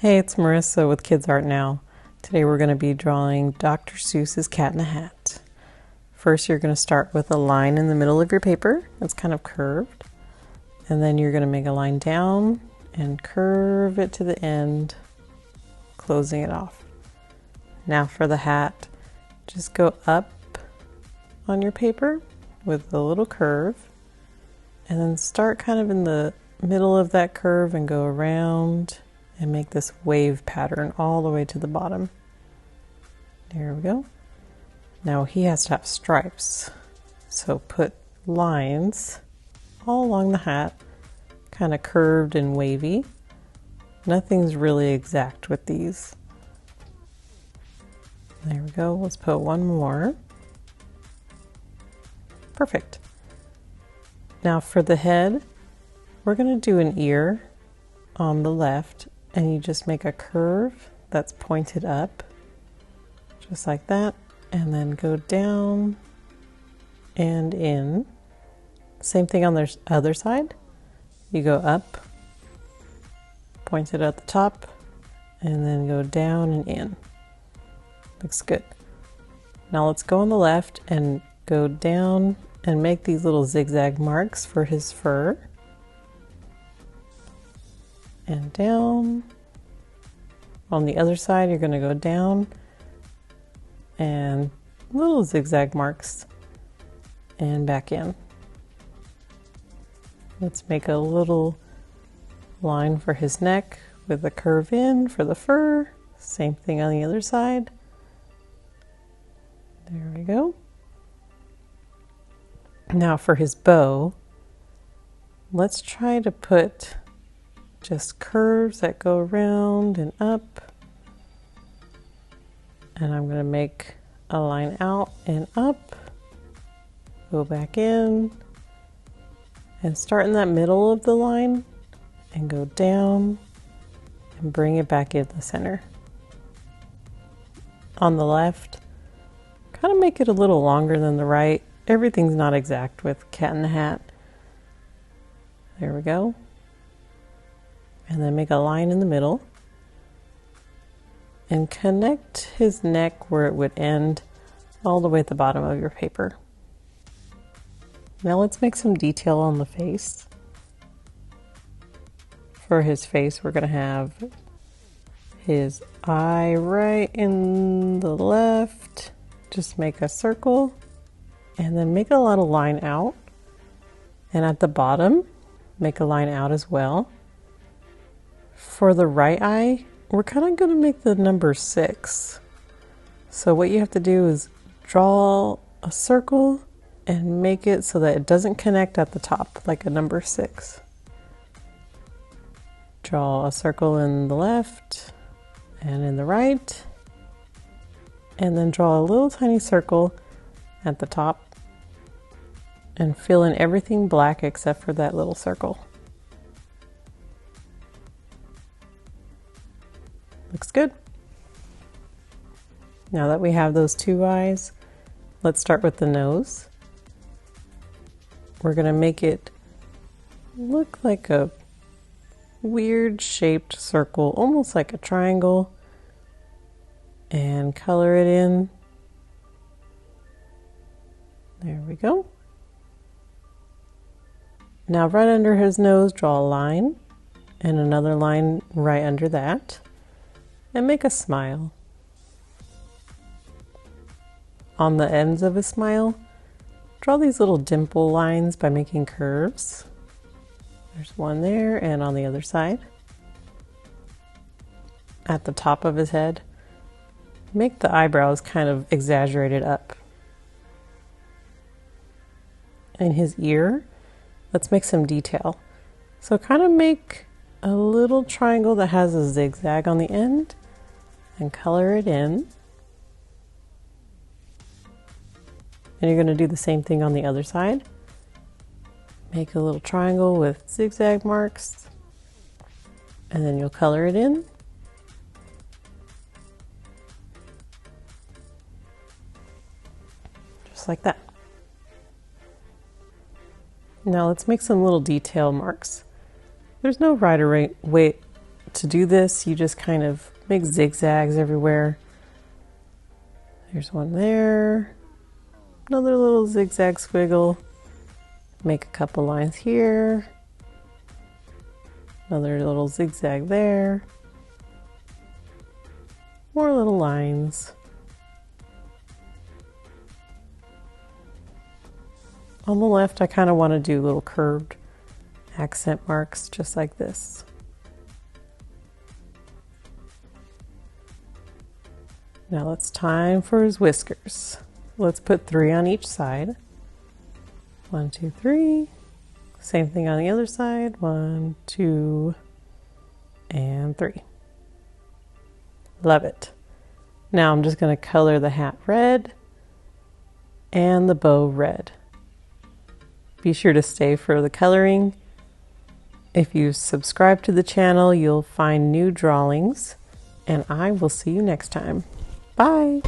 Hey, it's Marissa with Kids Art Now. Today we're going to be drawing Dr. Seuss's Cat in a Hat. First you're going to start with a line in the middle of your paper that's kind of curved. And then you're going to make a line down and curve it to the end, closing it off. Now for the hat, just go up on your paper with a little curve. And then start kind of in the middle of that curve and go around and make this wave pattern all the way to the bottom. There we go. Now he has to have stripes, so put lines all along the hat, kind of curved and wavy. Nothing's really exact with these. There we go. Let's put one more. Perfect. Now for the head, we're going to do an ear on the left, and you just make a curve that's pointed up, just like that, and then go down and in. Same thing on the other side. You go up, point it at the top, and then go down and in. Looks good. Now let's go on the left and go down and make these little zigzag marks for his fur. And down. On the other side, you're going to go down and little zigzag marks and back in. Let's make a little line for his neck with a curve in for the fur. Same thing on the other side. There we go. Now for his bow, let's try to put just curves that go around and up. And I'm going to make a line out and up, go back in, and start in that middle of the line and go down and bring it back in the center. On the left, kind of make it a little longer than the right. Everything's not exact with Cat in the Hat. There we go. And then make a line in the middle and connect his neck where it would end all the way at the bottom of your paper. Now let's make some detail on the face. For his face, we're going to have his eye right in the left. Just make a circle and then make a little line out. And at the bottom, make a line out as well. For the right eye, we're kind of going to make the number 6. So what you have to do is draw a circle and make it so that it doesn't connect at the top, like a number 6. Draw a circle in the left and in the right, and then draw a little tiny circle at the top and fill in everything black except for that little circle. Looks good. Now that we have those two eyes, let's start with the nose. We're going to make it look like a weird shaped circle, almost like a triangle, and color it in. There we go. Now right under his nose, draw a line and another line right under that. And make a smile. On the ends of a smile, draw these little dimple lines by making curves. There's one there and on the other side. At the top of his head, make the eyebrows kind of exaggerated up. In his ear, let's make some detail. So kind of make a little triangle that has a zigzag on the end and color it in. And you're going to do the same thing on the other side. Make a little triangle with zigzag marks, and then you'll color it in. Just like that. Now let's make some little detail marks. There's no right or right way to do this, you just kind of make zigzags everywhere. There's one there, another little zigzag squiggle, make a couple lines here, another little zigzag there, more little lines. On the left, I kind of want to do little curved accent marks just like this. Now it's time for his whiskers. Let's put 3 on each side. 1, 2, 3. Same thing on the other side. 1, 2, and 3. Love it. Now I'm just going to color the hat red and the bow red. Be sure to stay for the coloring. If you subscribe to the channel, you'll find new drawings, and I will see you next time. Bye!